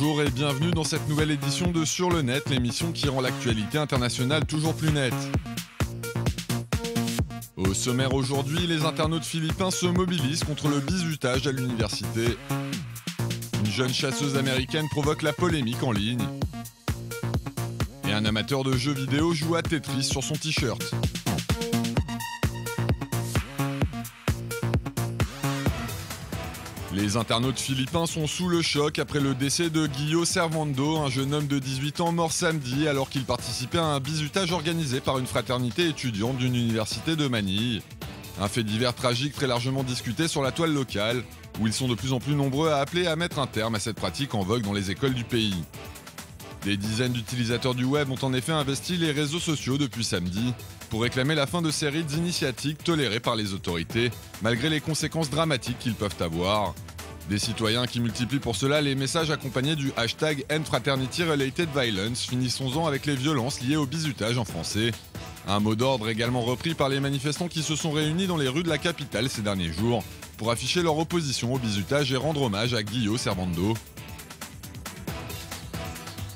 Bonjour et bienvenue dans cette nouvelle édition de Sur le Net, l'émission qui rend l'actualité internationale toujours plus nette. Au sommaire aujourd'hui, les internautes philippins se mobilisent contre le bizutage à l'université. Une jeune chasseuse américaine provoque la polémique en ligne. Et un amateur de jeux vidéo joue à Tetris sur son t-shirt. Les internautes philippins sont sous le choc après le décès de Guillo Servando, un jeune homme de 18 ans mort samedi alors qu'il participait à un bizutage organisé par une fraternité étudiante d'une université de Manille. Un fait divers tragique très largement discuté sur la toile locale, où ils sont de plus en plus nombreux à appeler à mettre un terme à cette pratique en vogue dans les écoles du pays. Des dizaines d'utilisateurs du web ont en effet investi les réseaux sociaux depuis samedi pour réclamer la fin de ces rites initiatiques tolérés par les autorités, malgré les conséquences dramatiques qu'ils peuvent avoir. Des citoyens qui multiplient pour cela les messages accompagnés du hashtag #EndFraternityRelatedViolence, finissons-en avec les violences liées au bizutage en français. Un mot d'ordre également repris par les manifestants qui se sont réunis dans les rues de la capitale ces derniers jours pour afficher leur opposition au bizutage et rendre hommage à Guillo Servando.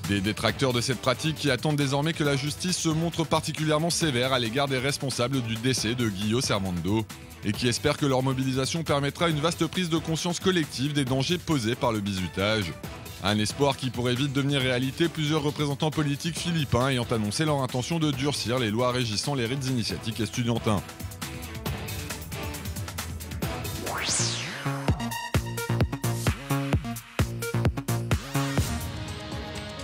Des détracteurs de cette pratique qui attendent désormais que la justice se montre particulièrement sévère à l'égard des responsables du décès de Guillo Servando et qui espèrent que leur mobilisation permettra une vaste prise de conscience collective des dangers posés par le bizutage. Un espoir qui pourrait vite devenir réalité, plusieurs représentants politiques philippins ayant annoncé leur intention de durcir les lois régissant les rites initiatiques estudiantins.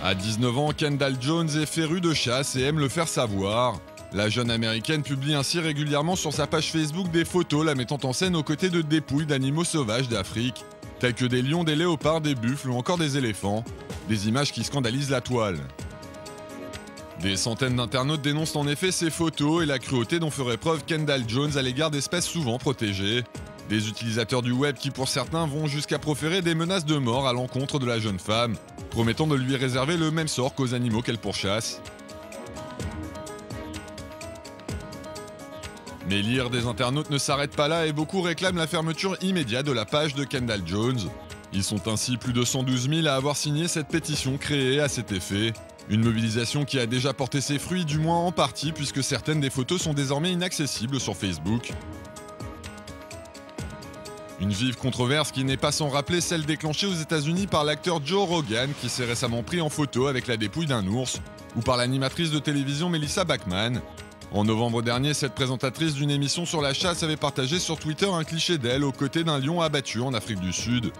À 19 ans, Kendall Jones est férue de chasse et aime le faire savoir. La jeune américaine publie ainsi régulièrement sur sa page Facebook des photos la mettant en scène aux côtés de dépouilles d'animaux sauvages d'Afrique, tels que des lions, des léopards, des buffles ou encore des éléphants. Des images qui scandalisent la toile. Des centaines d'internautes dénoncent en effet ces photos et la cruauté dont ferait preuve Kendall Jones à l'égard d'espèces souvent protégées. Des utilisateurs du web qui pour certains vont jusqu'à proférer des menaces de mort à l'encontre de la jeune femme, promettant de lui réserver le même sort qu'aux animaux qu'elle pourchasse. Mais l'ire des internautes ne s'arrête pas là et beaucoup réclament la fermeture immédiate de la page de Kendall Jones. Ils sont ainsi plus de 112 000 à avoir signé cette pétition créée à cet effet. Une mobilisation qui a déjà porté ses fruits, du moins en partie, puisque certaines des photos sont désormais inaccessibles sur Facebook. Une vive controverse qui n'est pas sans rappeler celle déclenchée aux États-Unis par l'acteur Joe Rogan qui s'est récemment pris en photo avec la dépouille d'un ours, ou par l'animatrice de télévision Melissa Bachmann. En novembre dernier, cette présentatrice d'une émission sur la chasse avait partagé sur Twitter un cliché d'elle aux côtés d'un lion abattu en Afrique du Sud.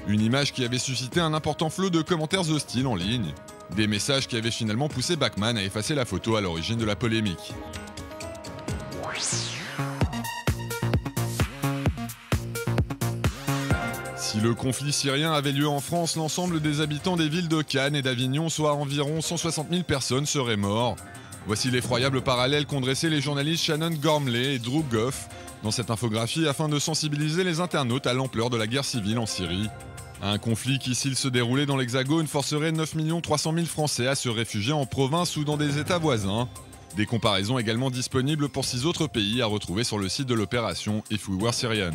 Une image qui avait suscité un important flot de commentaires hostiles en ligne. Des messages qui avaient finalement poussé Bachmann à effacer la photo à l'origine de la polémique. Si le conflit syrien avait lieu en France, l'ensemble des habitants des villes de Cannes et d'Avignon, soit environ 160 000 personnes, seraient morts. Voici l'effroyable parallèle qu'ont dressé les journalistes Shannon Gormley et Drew Goff dans cette infographie afin de sensibiliser les internautes à l'ampleur de la guerre civile en Syrie. Un conflit qui, s'il se déroulait dans l'Hexagone, forcerait 9 300 000 Français à se réfugier en province ou dans des États voisins. Des comparaisons également disponibles pour 6 autres pays à retrouver sur le site de l'opération If We Were Syrian.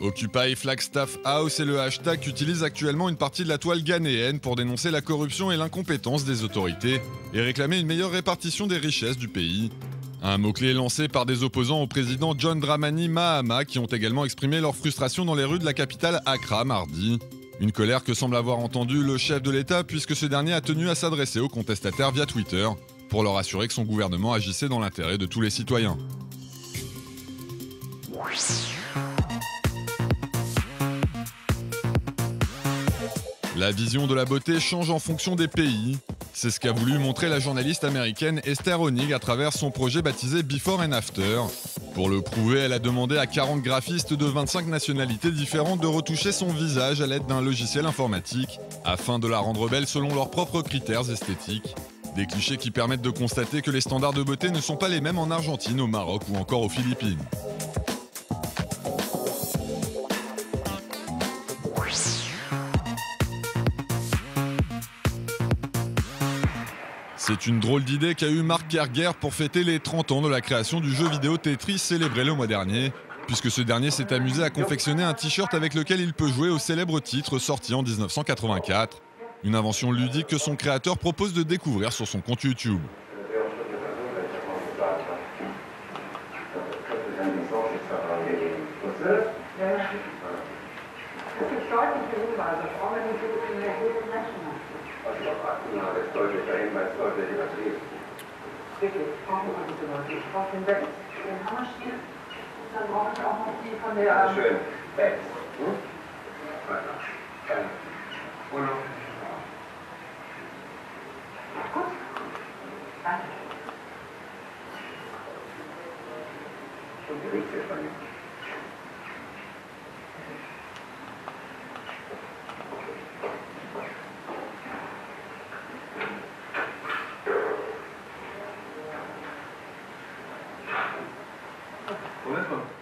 Occupy Flagstaff House est le hashtag qu'utilise actuellement une partie de la toile ghanéenne pour dénoncer la corruption et l'incompétence des autorités et réclamer une meilleure répartition des richesses du pays. Un mot-clé lancé par des opposants au président John Dramani Mahama qui ont également exprimé leur frustration dans les rues de la capitale Accra mardi. Une colère que semble avoir entendue le chef de l'État puisque ce dernier a tenu à s'adresser aux contestataires via Twitter pour leur assurer que son gouvernement agissait dans l'intérêt de tous les citoyens. La vision de la beauté change en fonction des pays. C'est ce qu'a voulu montrer la journaliste américaine Esther Honig à travers son projet baptisé Before and After. Pour le prouver, elle a demandé à 40 graphistes de 25 nationalités différentes de retoucher son visage à l'aide d'un logiciel informatique afin de la rendre belle selon leurs propres critères esthétiques. Des clichés qui permettent de constater que les standards de beauté ne sont pas les mêmes en Argentine, au Maroc ou encore aux Philippines. C'est une drôle d'idée qu'a eu Mark Kerger pour fêter les 30 ans de la création du jeu vidéo Tetris célébré le mois dernier. puisque ce dernier s'est amusé à confectionner un t-shirt avec lequel il peut jouer au célèbre titre sorti en 1984. Une invention ludique que son créateur propose de découvrir sur son compte YouTube. Wirklich, brauchen wir diese Leute. Ich brauche den Beck, den Hammerstiel. Dann brauche ich auch noch die von der... Schön. Beck. Weiter. Uno. Gut. Danke. Und wie riecht es bei mir? Moment mal.